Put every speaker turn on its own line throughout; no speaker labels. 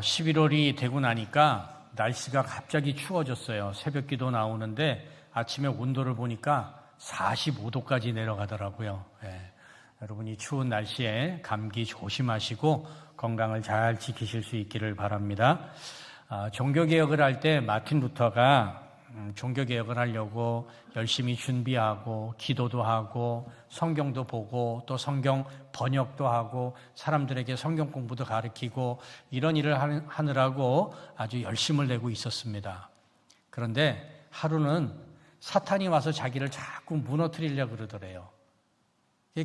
11월이 되고 나니까 날씨가 갑자기 추워졌어요. 새벽기도 나오는데 아침에 온도를 보니까 45도까지 내려가더라고요. 여러분 이 추운 날씨에 감기 조심하시고 건강을 잘 지키실 수 있기를 바랍니다. 종교개혁을 할 때 마틴 루터가 종교개혁을 하려고 열심히 준비하고 기도도 하고 성경도 보고 또 성경 번역도 하고 사람들에게 성경 공부도 가르치고 이런 일을 하느라고 아주 열심을 내고 있었습니다. 그런데 하루는 사탄이 와서 자기를 자꾸 무너뜨리려고 그러더래요.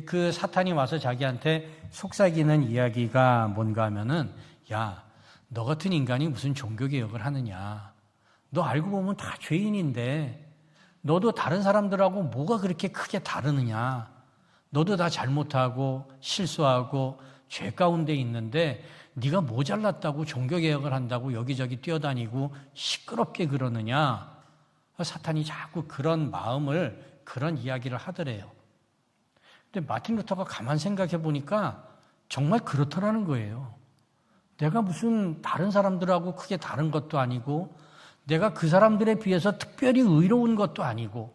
그 사탄이 와서 자기한테 속삭이는 이야기가 뭔가 하면은, 야, 너 같은 인간이 무슨 종교개혁을 하느냐. 너 알고 보면 다 죄인인데 너도 다른 사람들하고 뭐가 그렇게 크게 다르느냐. 너도 다 잘못하고 실수하고 죄 가운데 있는데 네가 모자랐다고 종교개혁을 한다고 여기저기 뛰어다니고 시끄럽게 그러느냐. 사탄이 자꾸 그런 마음을, 그런 이야기를 하더래요. 근데 마틴 루터가 가만 생각해 보니까 정말 그렇더라는 거예요. 내가 무슨 다른 사람들하고 크게 다른 것도 아니고 내가 그 사람들에 비해서 특별히 의로운 것도 아니고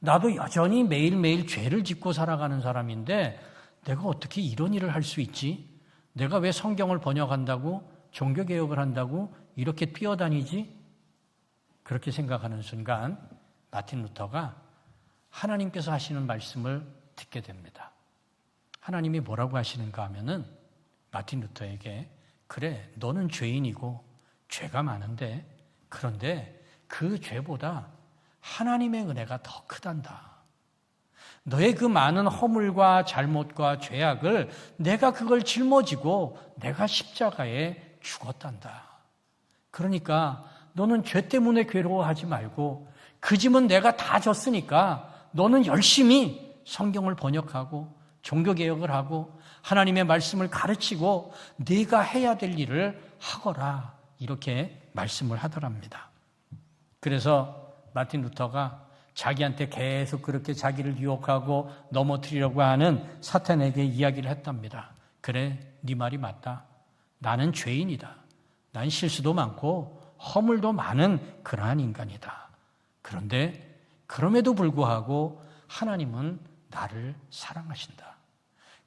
나도 여전히 매일매일 죄를 짓고 살아가는 사람인데 내가 어떻게 이런 일을 할 수 있지? 내가 왜 성경을 번역한다고 종교개혁을 한다고 이렇게 뛰어다니지? 그렇게 생각하는 순간 마틴 루터가 하나님께서 하시는 말씀을 듣게 됩니다. 하나님이 뭐라고 하시는가 하면은 마틴 루터에게, 그래, 너는 죄인이고 죄가 많은데 그런데 그 죄보다 하나님의 은혜가 더 크단다. 너의 그 많은 허물과 잘못과 죄악을 내가 그걸 짊어지고 내가 십자가에 죽었단다. 그러니까 너는 죄 때문에 괴로워하지 말고 그 짐은 내가 다 졌으니까 너는 열심히 성경을 번역하고 종교개혁을 하고 하나님의 말씀을 가르치고 네가 해야 될 일을 하거라. 이렇게 말씀을 하더랍니다. 그래서 마틴 루터가 자기한테 계속 그렇게 자기를 유혹하고 넘어뜨리려고 하는 사탄에게 이야기를 했답니다. 그래, 네 말이 맞다. 나는 죄인이다. 난 실수도 많고 허물도 많은 그러한 인간이다. 그런데 그럼에도 불구하고 하나님은 나를 사랑하신다.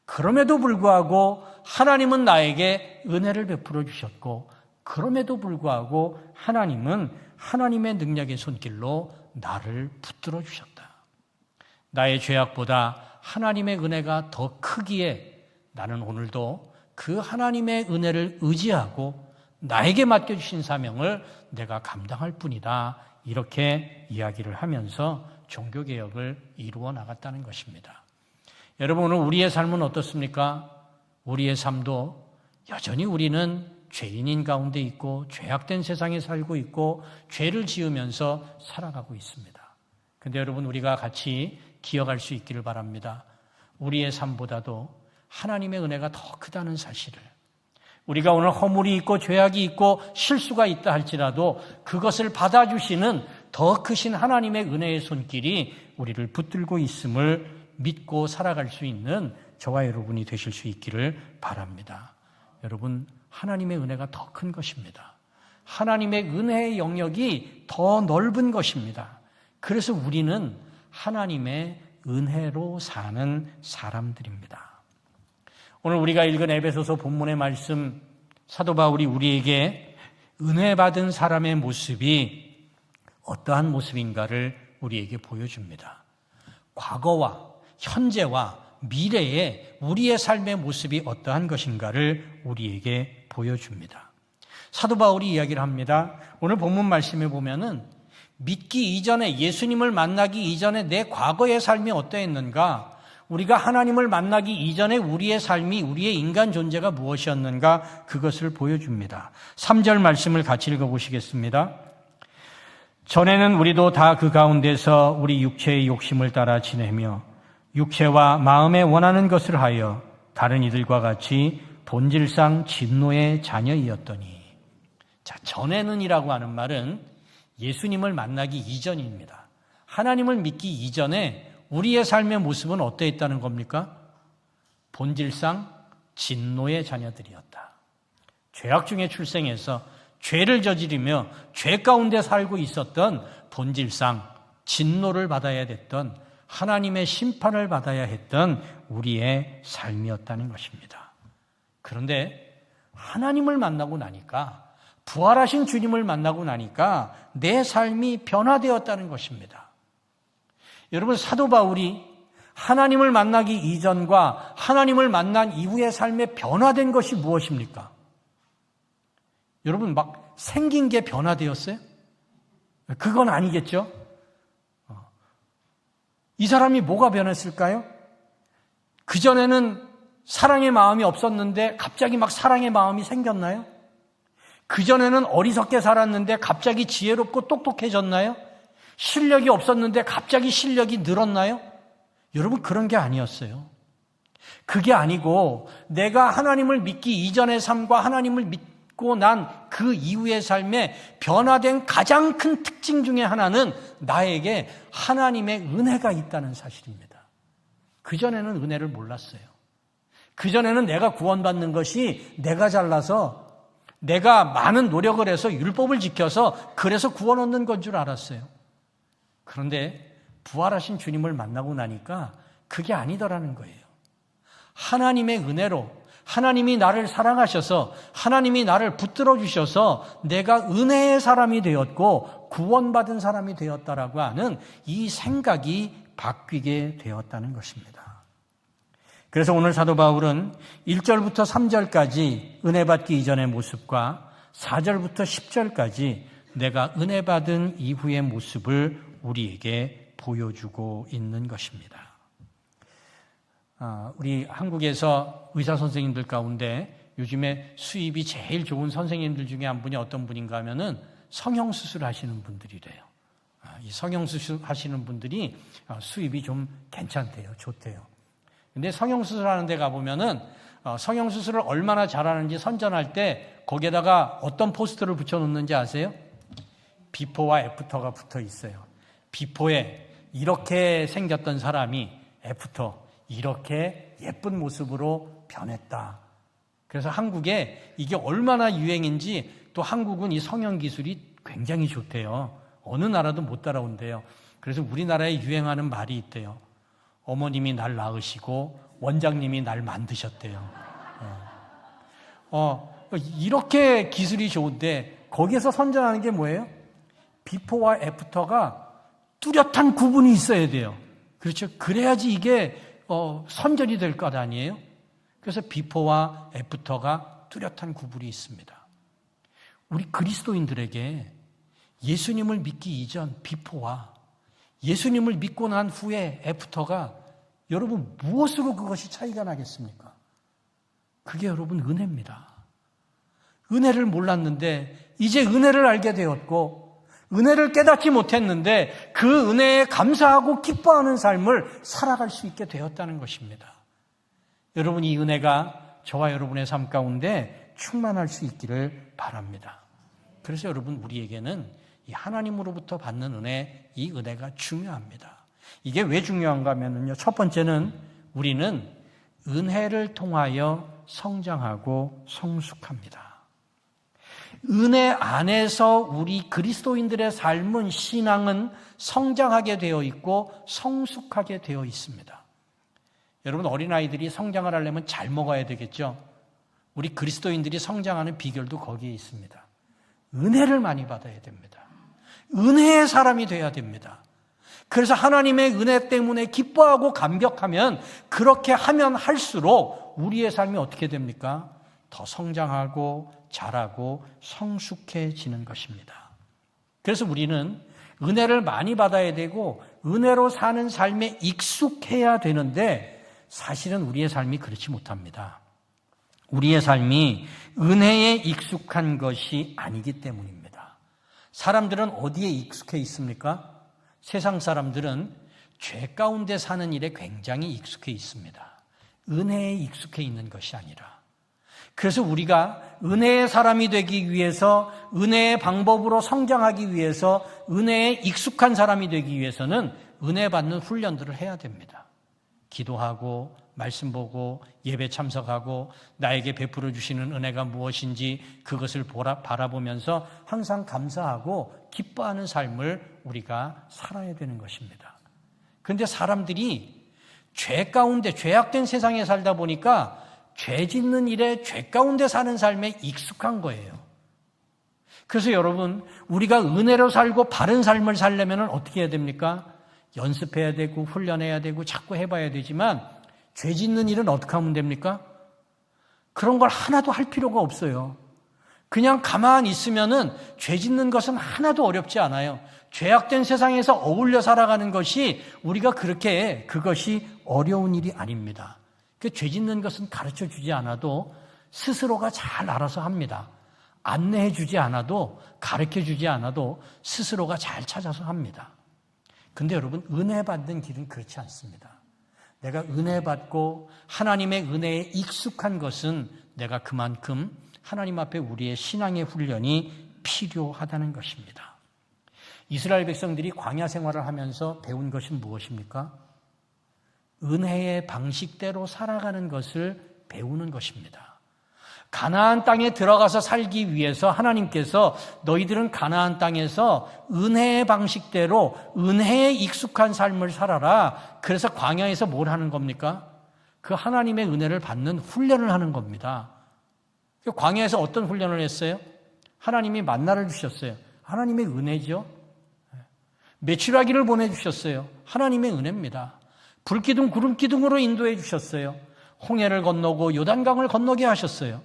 그럼에도 불구하고 하나님은 나에게 은혜를 베풀어 주셨고 그럼에도 불구하고 하나님은 하나님의 능력의 손길로 나를 붙들어 주셨다. 나의 죄악보다 하나님의 은혜가 더 크기에 나는 오늘도 그 하나님의 은혜를 의지하고 나에게 맡겨주신 사명을 내가 감당할 뿐이다. 이렇게 이야기를 하면서 종교개혁을 이루어 나갔다는 것입니다. 여러분, 오늘 우리의 삶은 어떻습니까? 우리의 삶도 여전히 우리는 죄인인 가운데 있고 죄악된 세상에 살고 있고 죄를 지으면서 살아가고 있습니다. 그런데 여러분, 우리가 같이 기억할 수 있기를 바랍니다. 우리의 삶보다도 하나님의 은혜가 더 크다는 사실을, 우리가 오늘 허물이 있고 죄악이 있고 실수가 있다 할지라도 그것을 받아주시는 더 크신 하나님의 은혜의 손길이 우리를 붙들고 있음을 믿고 살아갈 수 있는 저와 여러분이 되실 수 있기를 바랍니다. 여러분, 하나님의 은혜가 더 큰 것입니다. 하나님의 은혜의 영역이 더 넓은 것입니다. 그래서 우리는 하나님의 은혜로 사는 사람들입니다. 오늘 우리가 읽은 에베소서 본문의 말씀, 사도 바울이 우리에게 은혜 받은 사람의 모습이 어떠한 모습인가를 우리에게 보여줍니다. 과거와 현재와 미래의 우리의 삶의 모습이 어떠한 것인가를 우리에게 보여줍니다. 사도 바울이 이야기를 합니다. 오늘 본문 말씀에 보면은 믿기 이전에, 예수님을 만나기 이전에 내 과거의 삶이 어떠했는가, 우리가 하나님을 만나기 이전에 우리의 삶이, 우리의 인간 존재가 무엇이었는가, 그것을 보여줍니다. 3절 말씀을 같이 읽어보시겠습니다. 전에는 우리도 다 그 가운데서 우리 육체의 욕심을 따라 지내며 육체와 마음에 원하는 것을 하여 다른 이들과 같이 본질상 진노의 자녀이었더니. 자, 전에는이라고 하는 말은 예수님을 만나기 이전입니다. 하나님을 믿기 이전에 우리의 삶의 모습은 어떠했다는 겁니까? 본질상 진노의 자녀들이었다. 죄악 중에 출생해서 죄를 저지르며 죄 가운데 살고 있었던 본질상 진노를 받아야 됐던 하나님의 심판을 받아야 했던 우리의 삶이었다는 것입니다. 그런데 하나님을 만나고 나니까, 부활하신 주님을 만나고 나니까 내 삶이 변화되었다는 것입니다. 여러분, 사도 바울이 하나님을 만나기 이전과 하나님을 만난 이후의 삶에 변화된 것이 무엇입니까? 여러분, 막 생긴 게 변화되었어요? 그건 아니겠죠? 이 사람이 뭐가 변했을까요? 그전에는 사랑의 마음이 없었는데 갑자기 막 사랑의 마음이 생겼나요? 그전에는 어리석게 살았는데 갑자기 지혜롭고 똑똑해졌나요? 실력이 없었는데 갑자기 실력이 늘었나요? 여러분, 그런 게 아니었어요. 그게 아니고 내가 하나님을 믿기 이전의 삶과 하나님을 믿고 난 그 이후의 삶에 변화된 가장 큰 특징 중에 하나는 나에게 하나님의 은혜가 있다는 사실입니다. 그전에는 은혜를 몰랐어요. 그전에는 내가 구원받는 것이 내가 잘나서, 내가 많은 노력을 해서 율법을 지켜서 그래서 구원 얻는 건 줄 알았어요. 그런데 부활하신 주님을 만나고 나니까 그게 아니더라는 거예요. 하나님의 은혜로, 하나님이 나를 사랑하셔서, 하나님이 나를 붙들어 주셔서 내가 은혜의 사람이 되었고 구원받은 사람이 되었다라고 하는 이 생각이 바뀌게 되었다는 것입니다. 그래서 오늘 사도 바울은 1절부터 3절까지 은혜 받기 이전의 모습과 4절부터 10절까지 내가 은혜 받은 이후의 모습을 우리에게 보여주고 있는 것입니다. 우리 한국에서 의사 선생님들 가운데 요즘에 수입이 제일 좋은 선생님들 중에 한 분이 어떤 분인가 하면은 성형수술 하시는 분들이래요. 이 성형수술 하시는 분들이 수입이 좀 괜찮대요. 좋대요. 근데 성형수술 하는 데 가보면은 성형수술을 얼마나 잘하는지 선전할 때 거기에다가 어떤 포스터를 붙여놓는지 아세요? 비포와 애프터가 붙어 있어요. 비포에 이렇게 생겼던 사람이 애프터, 이렇게 예쁜 모습으로 변했다. 그래서 한국에 이게 얼마나 유행인지, 또 한국은 이 성형 기술이 굉장히 좋대요. 어느 나라도 못 따라온대요. 그래서 우리나라에 유행하는 말이 있대요. 어머님이 날 낳으시고 원장님이 날 만드셨대요. 이렇게 기술이 좋은데 거기에서 선전하는 게 뭐예요? 비포와 애프터가 뚜렷한 구분이 있어야 돼요. 그렇죠? 그래야지 이게 선전이 될 것 아니에요? 그래서 비포와 애프터가 뚜렷한 구분이 있습니다. 우리 그리스도인들에게 예수님을 믿기 이전 비포와 예수님을 믿고 난 후에 애프터가, 여러분 무엇으로 그것이 차이가 나겠습니까? 그게 여러분 은혜입니다. 은혜를 몰랐는데 이제 은혜를 알게 되었고, 은혜를 깨닫지 못했는데 그 은혜에 감사하고 기뻐하는 삶을 살아갈 수 있게 되었다는 것입니다. 여러분, 이 은혜가 저와 여러분의 삶 가운데 충만할 수 있기를 바랍니다. 그래서 여러분, 우리에게는 이 하나님으로부터 받는 은혜, 이 은혜가 중요합니다. 이게 왜 중요한가 하면요, 첫 번째는 우리는 은혜를 통하여 성장하고 성숙합니다. 은혜 안에서 우리 그리스도인들의 삶은, 신앙은 성장하게 되어 있고 성숙하게 되어 있습니다. 여러분, 어린아이들이 성장을 하려면 잘 먹어야 되겠죠? 우리 그리스도인들이 성장하는 비결도 거기에 있습니다. 은혜를 많이 받아야 됩니다. 은혜의 사람이 되어야 됩니다. 그래서 하나님의 은혜 때문에 기뻐하고 감격하면, 그렇게 하면 할수록 우리의 삶이 어떻게 됩니까? 더 성장하고 자라고 성숙해지는 것입니다. 그래서 우리는 은혜를 많이 받아야 되고 은혜로 사는 삶에 익숙해야 되는데, 사실은 우리의 삶이 그렇지 못합니다. 우리의 삶이 은혜에 익숙한 것이 아니기 때문입니다. 사람들은 어디에 익숙해 있습니까? 세상 사람들은 죄 가운데 사는 일에 굉장히 익숙해 있습니다. 은혜에 익숙해 있는 것이 아니라. 그래서 우리가 은혜의 사람이 되기 위해서, 은혜의 방법으로 성장하기 위해서, 은혜에 익숙한 사람이 되기 위해서는 은혜 받는 훈련들을 해야 됩니다. 기도하고 말씀 보고 예배 참석하고 나에게 베풀어 주시는 은혜가 무엇인지 그것을 바라보면서 항상 감사하고 기뻐하는 삶을 우리가 살아야 되는 것입니다. 그런데 사람들이 죄 가운데 죄악된 세상에 살다 보니까 죄 짓는 일에 죄 가운데 사는 삶에 익숙한 거예요. 그래서 여러분, 우리가 은혜로 살고 바른 삶을 살려면 어떻게 해야 됩니까? 연습해야 되고 훈련해야 되고 자꾸 해봐야 되지만 죄 짓는 일은 어떻게 하면 됩니까? 그런 걸 하나도 할 필요가 없어요. 그냥 가만히 있으면은 죄 짓는 것은 하나도 어렵지 않아요. 죄악된 세상에서 어울려 살아가는 것이 우리가 그것이 어려운 일이 아닙니다. 죄 짓는 것은 가르쳐 주지 않아도 스스로가 잘 알아서 합니다. 안내해 주지 않아도 가르쳐 주지 않아도 스스로가 잘 찾아서 합니다. 근데 여러분, 은혜 받는 길은 그렇지 않습니다. 내가 은혜 받고 하나님의 은혜에 익숙한 것은 내가 그만큼 하나님 앞에 우리의 신앙의 훈련이 필요하다는 것입니다. 이스라엘 백성들이 광야 생활을 하면서 배운 것이 무엇입니까? 은혜의 방식대로 살아가는 것을 배우는 것입니다. 가나안 땅에 들어가서 살기 위해서 하나님께서 너희들은 가나안 땅에서 은혜의 방식대로 은혜에 익숙한 삶을 살아라. 그래서 광야에서 뭘 하는 겁니까? 그 하나님의 은혜를 받는 훈련을 하는 겁니다. 광야에서 어떤 훈련을 했어요? 하나님이 만나를 주셨어요. 하나님의 은혜죠. 메추라기를 보내주셨어요. 하나님의 은혜입니다. 불기둥 구름기둥으로 인도해 주셨어요. 홍해를 건너고 요단강을 건너게 하셨어요.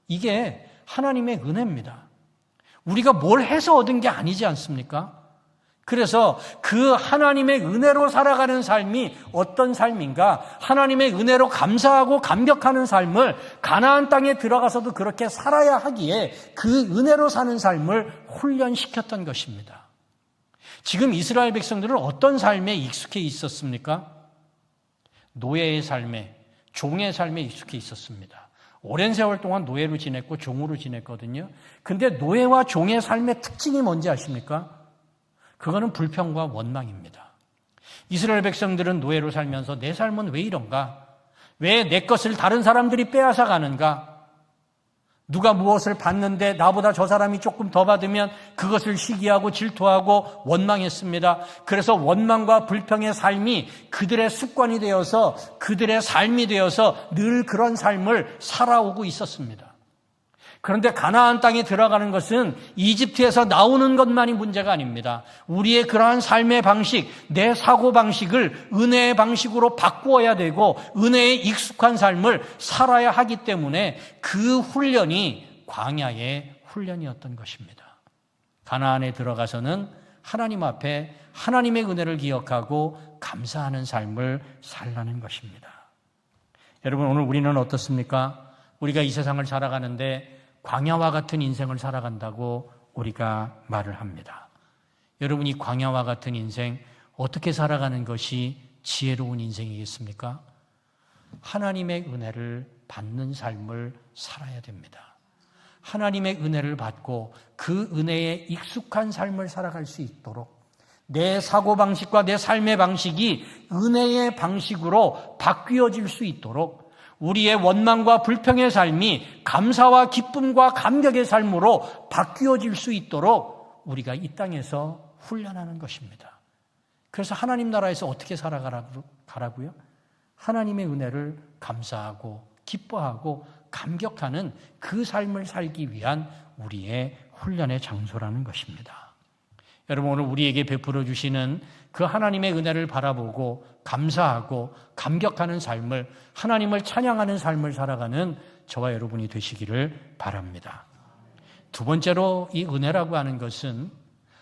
이게 하나님의 은혜입니다. 우리가 뭘 해서 얻은 게 아니지 않습니까? 그래서 그 하나님의 은혜로 살아가는 삶이 어떤 삶인가? 하나님의 은혜로 감사하고 감격하는 삶을 가나안 땅에 들어가서도 그렇게 살아야 하기에 그 은혜로 사는 삶을 훈련시켰던 것입니다. 지금 이스라엘 백성들은 어떤 삶에 익숙해 있었습니까? 노예의 삶에, 종의 삶에 익숙해 있었습니다. 오랜 세월 동안 노예로 지냈고 종으로 지냈거든요. 근데 노예와 종의 삶의 특징이 뭔지 아십니까? 그거는 불평과 원망입니다. 이스라엘 백성들은 노예로 살면서 내 삶은 왜 이런가? 왜 내 것을 다른 사람들이 빼앗아 가는가? 누가 무엇을 받는데 나보다 저 사람이 조금 더 받으면 그것을 시기하고 질투하고 원망했습니다. 그래서 원망과 불평의 삶이 그들의 습관이 되어서 그들의 삶이 되어서 늘 그런 삶을 살아오고 있었습니다. 그런데 가나안 땅에 들어가는 것은 이집트에서 나오는 것만이 문제가 아닙니다. 우리의 그러한 삶의 방식, 내 사고방식을 은혜의 방식으로 바꾸어야 되고 은혜에 익숙한 삶을 살아야 하기 때문에 그 훈련이 광야의 훈련이었던 것입니다. 가나안에 들어가서는 하나님 앞에 하나님의 은혜를 기억하고 감사하는 삶을 살라는 것입니다. 여러분, 오늘 우리는 어떻습니까? 우리가 이 세상을 살아가는데 광야와 같은 인생을 살아간다고 우리가 말을 합니다. 여러분이 광야와 같은 인생 어떻게 살아가는 것이 지혜로운 인생이겠습니까? 하나님의 은혜를 받는 삶을 살아야 됩니다. 하나님의 은혜를 받고 그 은혜에 익숙한 삶을 살아갈 수 있도록 내 사고방식과 내 삶의 방식이 은혜의 방식으로 바뀌어질 수 있도록 우리의 원망과 불평의 삶이 감사와 기쁨과 감격의 삶으로 바뀌어질 수 있도록 우리가 이 땅에서 훈련하는 것입니다. 그래서 하나님 나라에서 어떻게 살아가라고요? 하나님의 은혜를 감사하고 기뻐하고 감격하는 그 삶을 살기 위한 우리의 훈련의 장소라는 것입니다. 여러분, 오늘 우리에게 베풀어 주시는 그 하나님의 은혜를 바라보고 감사하고 감격하는 삶을, 하나님을 찬양하는 삶을 살아가는 저와 여러분이 되시기를 바랍니다. 두 번째로 이 은혜라고 하는 것은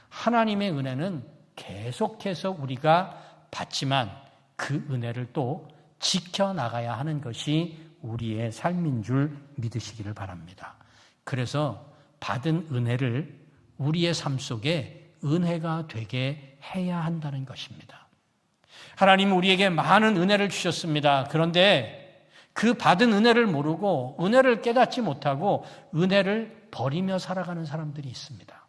하나님의 은혜는 계속해서 우리가 받지만 그 은혜를 또 지켜나가야 하는 것이 우리의 삶인 줄 믿으시기를 바랍니다. 그래서 받은 은혜를 우리의 삶 속에 은혜가 되게 해야 한다는 것입니다. 하나님은 우리에게 많은 은혜를 주셨습니다. 그런데 그 받은 은혜를 모르고 은혜를 깨닫지 못하고 은혜를 버리며 살아가는 사람들이 있습니다.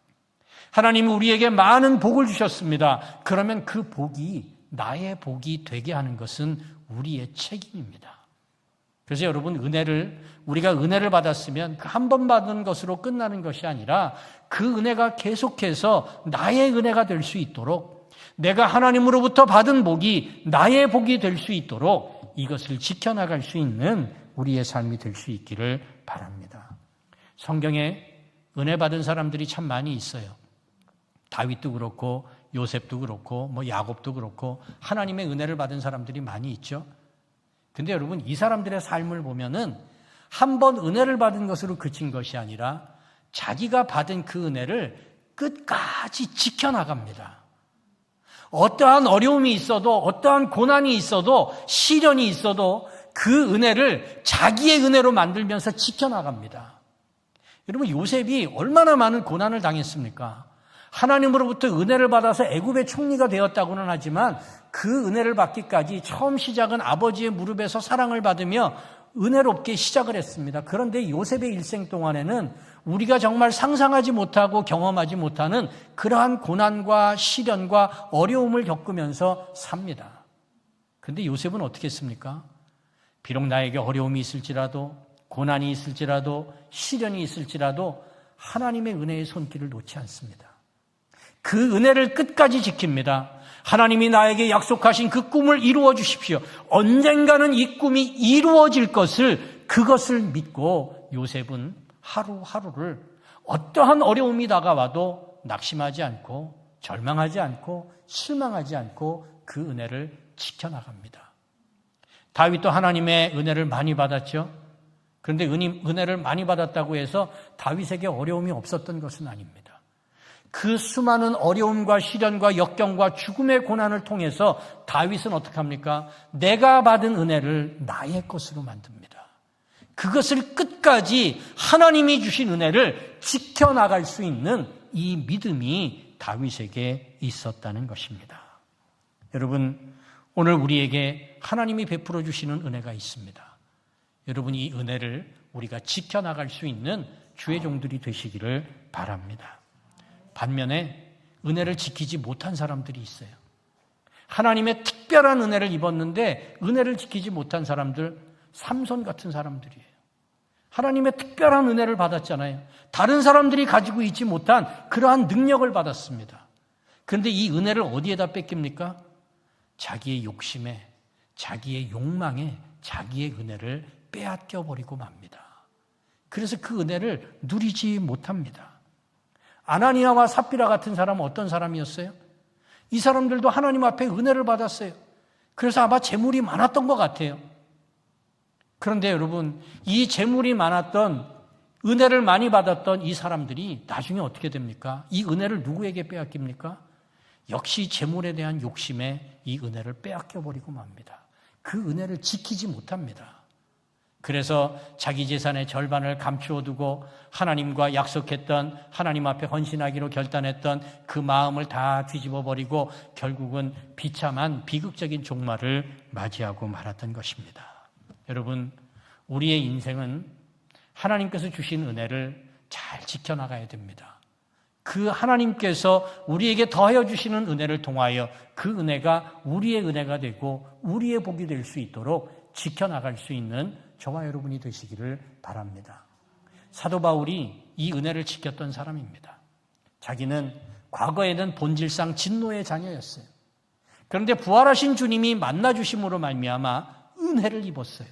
하나님은 우리에게 많은 복을 주셨습니다. 그러면 그 복이 나의 복이 되게 하는 것은 우리의 책임입니다. 그래서 여러분, 우리가 은혜를 받았으면 그 한 번 받은 것으로 끝나는 것이 아니라 그 은혜가 계속해서 나의 은혜가 될 수 있도록, 내가 하나님으로부터 받은 복이 나의 복이 될 수 있도록 이것을 지켜나갈 수 있는 우리의 삶이 될 수 있기를 바랍니다. 성경에 은혜 받은 사람들이 참 많이 있어요. 다윗도 그렇고 요셉도 그렇고 야곱도 그렇고 하나님의 은혜를 받은 사람들이 많이 있죠. 근데 여러분, 이 사람들의 삶을 보면은 한 번 은혜를 받은 것으로 그친 것이 아니라 자기가 받은 그 은혜를 끝까지 지켜나갑니다. 어떠한 어려움이 있어도, 어떠한 고난이 있어도, 시련이 있어도 그 은혜를 자기의 은혜로 만들면서 지켜나갑니다. 여러분, 요셉이 얼마나 많은 고난을 당했습니까? 하나님으로부터 은혜를 받아서 애굽의 총리가 되었다고는 하지만 그 은혜를 받기까지 처음 시작은 아버지의 무릎에서 사랑을 받으며 은혜롭게 시작을 했습니다. 그런데 요셉의 일생 동안에는 우리가 정말 상상하지 못하고 경험하지 못하는 그러한 고난과 시련과 어려움을 겪으면서 삽니다. 그런데 요셉은 어떻게 했습니까? 비록 나에게 어려움이 있을지라도, 고난이 있을지라도, 시련이 있을지라도 하나님의 은혜의 손길을 놓지 않습니다. 그 은혜를 끝까지 지킵니다. 하나님이 나에게 약속하신 그 꿈을 이루어 주십시오. 언젠가는 이 꿈이 이루어질 그것을 믿고 요셉은 하루하루를 어떠한 어려움이 다가와도 낙심하지 않고 절망하지 않고 실망하지 않고 그 은혜를 지켜나갑니다. 다윗도 하나님의 은혜를 많이 받았죠. 그런데 은혜를 많이 받았다고 해서 다윗에게 어려움이 없었던 것은 아닙니다. 그 수많은 어려움과 시련과 역경과 죽음의 고난을 통해서 다윗은 어떻게 합니까? 내가 받은 은혜를 나의 것으로 만듭니다. 그것을 끝까지 하나님이 주신 은혜를 지켜나갈 수 있는 이 믿음이 다윗에게 있었다는 것입니다. 여러분, 오늘 우리에게 하나님이 베풀어 주시는 은혜가 있습니다. 여러분, 이 은혜를 우리가 지켜나갈 수 있는 주의 종들이 되시기를 바랍니다. 반면에 은혜를 지키지 못한 사람들이 있어요. 하나님의 특별한 은혜를 입었는데 은혜를 지키지 못한 사람들, 삼손 같은 사람들이에요. 하나님의 특별한 은혜를 받았잖아요. 다른 사람들이 가지고 있지 못한 그러한 능력을 받았습니다. 그런데 이 은혜를 어디에다 뺏깁니까? 자기의 욕심에, 자기의 욕망에 자기의 은혜를 빼앗겨버리고 맙니다. 그래서 그 은혜를 누리지 못합니다. 아나니아와 삽비라 같은 사람은 어떤 사람이었어요? 이 사람들도 하나님 앞에 은혜를 받았어요. 그래서 아마 재물이 많았던 것 같아요. 그런데 여러분, 이 재물이 많았던, 은혜를 많이 받았던 이 사람들이 나중에 어떻게 됩니까? 이 은혜를 누구에게 빼앗깁니까? 역시 재물에 대한 욕심에 이 은혜를 빼앗겨버리고 맙니다. 그 은혜를 지키지 못합니다. 그래서 자기 재산의 절반을 감추어 두고 하나님과 약속했던, 하나님 앞에 헌신하기로 결단했던 그 마음을 다 뒤집어 버리고 결국은 비참한 비극적인 종말을 맞이하고 말았던 것입니다. 여러분, 우리의 인생은 하나님께서 주신 은혜를 잘 지켜나가야 됩니다. 그 하나님께서 우리에게 더하여 주시는 은혜를 통하여 그 은혜가 우리의 은혜가 되고 우리의 복이 될 수 있도록 지켜나갈 수 있는 저와 여러분이 되시기를 바랍니다. 사도 바울이 이 은혜를 지켰던 사람입니다. 자기는 과거에는 본질상 진노의 자녀였어요. 그런데 부활하신 주님이 만나주심으로 말미암아 은혜를 입었어요.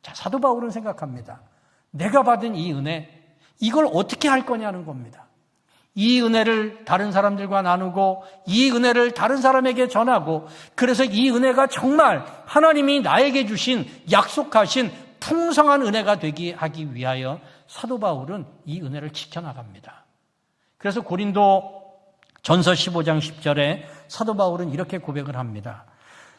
자, 사도 바울은 생각합니다. 내가 받은 이 은혜, 이걸 어떻게 할 거냐는 겁니다. 이 은혜를 다른 사람들과 나누고 이 은혜를 다른 사람에게 전하고, 그래서 이 은혜가 정말 하나님이 나에게 주신 약속하신 풍성한 은혜가 되게 하기 위하여 사도 바울은 이 은혜를 지켜나갑니다. 그래서 고린도 전서 15장 10절에 사도 바울은 이렇게 고백을 합니다.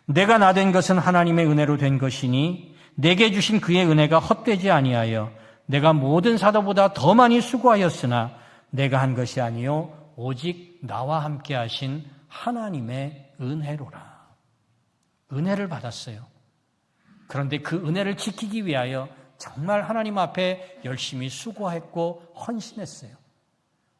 내가 나된 것은 하나님의 은혜로 된 것이니 내게 주신 그의 은혜가 헛되지 아니하여 내가 모든 사도보다 더 많이 수고하였으나 내가 한 것이 아니요 오직 나와 함께 하신 하나님의 은혜로라. 은혜를 받았어요. 그런데 그 은혜를 지키기 위하여 정말 하나님 앞에 열심히 수고했고 헌신했어요.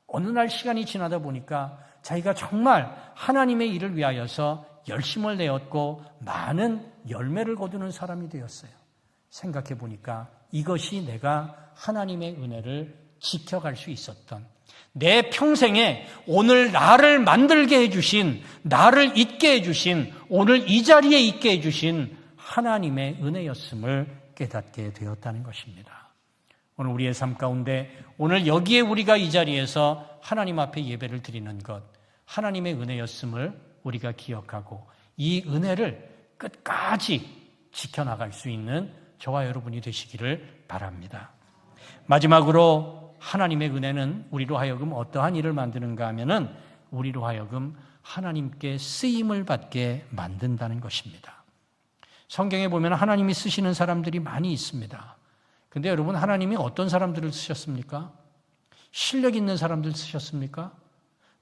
어느 날 시간이 지나다 보니까 자기가 정말 하나님의 일을 위하여서 열심을 내었고 많은 열매를 거두는 사람이 되었어요. 생각해 보니까 이것이 내가 하나님의 은혜를 지켜갈 수 있었던, 내 평생에 오늘 나를 만들게 해주신, 나를 있게 해주신, 오늘 이 자리에 있게 해주신 하나님의 은혜였음을 깨닫게 되었다는 것입니다. 오늘 우리의 삶 가운데, 오늘 여기에 우리가 이 자리에서 하나님 앞에 예배를 드리는 것, 하나님의 은혜였음을 우리가 기억하고 이 은혜를 끝까지 지켜나갈 수 있는 저와 여러분이 되시기를 바랍니다. 마지막으로 하나님의 은혜는 우리로 하여금 어떠한 일을 만드는가 하면은 우리로 하여금 하나님께 쓰임을 받게 만든다는 것입니다. 성경에 보면 하나님이 쓰시는 사람들이 많이 있습니다. 근데 여러분, 하나님이 어떤 사람들을 쓰셨습니까? 실력 있는 사람들 쓰셨습니까?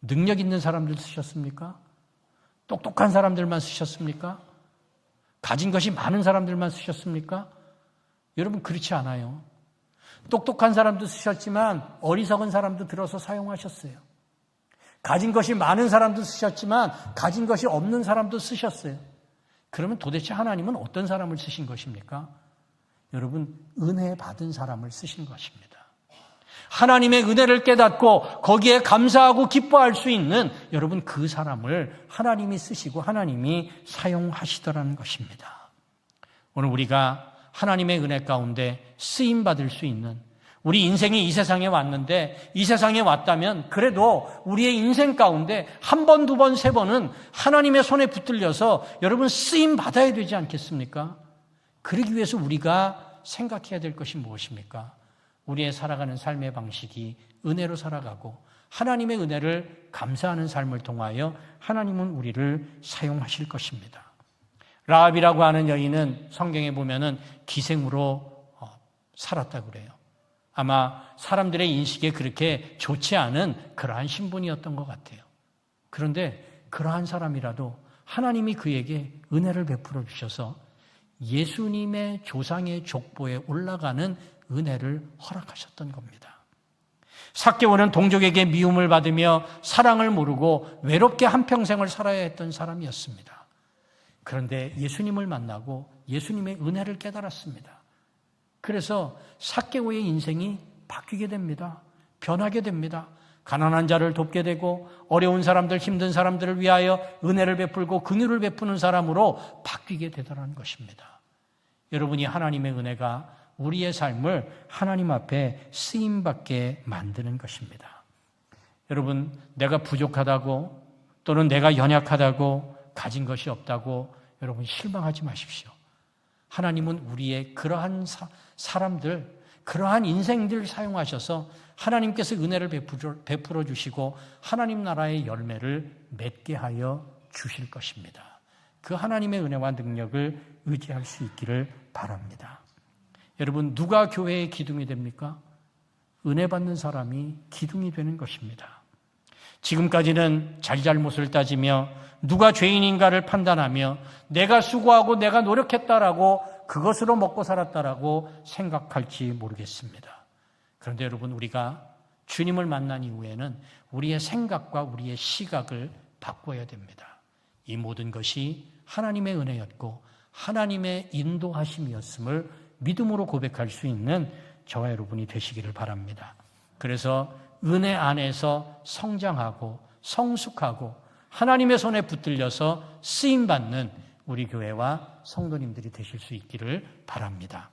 능력 있는 사람들 쓰셨습니까? 똑똑한 사람들만 쓰셨습니까? 가진 것이 많은 사람들만 쓰셨습니까? 여러분, 그렇지 않아요. 똑똑한 사람도 쓰셨지만 어리석은 사람도 들어서 사용하셨어요. 가진 것이 많은 사람도 쓰셨지만 가진 것이 없는 사람도 쓰셨어요. 그러면 도대체 하나님은 어떤 사람을 쓰신 것입니까? 여러분, 은혜 받은 사람을 쓰신 것입니다. 하나님의 은혜를 깨닫고 거기에 감사하고 기뻐할 수 있는 여러분, 그 사람을 하나님이 쓰시고 하나님이 사용하시더라는 것입니다. 오늘 우리가 하나님의 은혜 가운데 쓰임받을 수 있는, 우리 인생이 이 세상에 왔는데 이 세상에 왔다면 그래도 우리의 인생 가운데 한 번, 두 번, 세 번은 하나님의 손에 붙들려서 여러분 쓰임받아야 되지 않겠습니까? 그러기 위해서 우리가 생각해야 될 것이 무엇입니까? 우리의 살아가는 삶의 방식이 은혜로 살아가고 하나님의 은혜를 감사하는 삶을 통하여 하나님은 우리를 사용하실 것입니다. 라합이라고 하는 여인은 성경에 보면은 기생으로 살았다고 그래요. 아마 사람들의 인식에 그렇게 좋지 않은 그러한 신분이었던 것 같아요. 그런데 그러한 사람이라도 하나님이 그에게 은혜를 베풀어 주셔서 예수님의 조상의 족보에 올라가는 은혜를 허락하셨던 겁니다. 삭개오는 동족에게 미움을 받으며 사랑을 모르고 외롭게 한평생을 살아야 했던 사람이었습니다. 그런데 예수님을 만나고 예수님의 은혜를 깨달았습니다. 그래서 삭개오의 인생이 바뀌게 됩니다. 변하게 됩니다. 가난한 자를 돕게 되고 어려운 사람들, 힘든 사람들을 위하여 은혜를 베풀고 긍휼을 베푸는 사람으로 바뀌게 되더라는 것입니다. 여러분이 하나님의 은혜가 우리의 삶을 하나님 앞에 쓰임받게 만드는 것입니다. 여러분, 내가 부족하다고 또는 내가 연약하다고 가진 것이 없다고 여러분 실망하지 마십시오. 하나님은 우리의 그러한 사람들, 그러한 인생들을 사용하셔서 하나님께서 은혜를 베풀어 주시고 하나님 나라의 열매를 맺게 하여 주실 것입니다. 그 하나님의 은혜와 능력을 의지할 수 있기를 바랍니다. 여러분, 누가 교회의 기둥이 됩니까? 은혜 받는 사람이 기둥이 되는 것입니다. 지금까지는 잘잘못을 따지며 누가 죄인인가를 판단하며 내가 수고하고 내가 노력했다라고 그것으로 먹고 살았다라고 생각할지 모르겠습니다. 그런데 여러분, 우리가 주님을 만난 이후에는 우리의 생각과 우리의 시각을 바꿔야 됩니다. 이 모든 것이 하나님의 은혜였고 하나님의 인도하심이었음을 믿음으로 고백할 수 있는 저와 여러분이 되시기를 바랍니다. 그래서 은혜 안에서 성장하고 성숙하고 하나님의 손에 붙들려서 쓰임받는 우리 교회와 성도님들이 되실 수 있기를 바랍니다.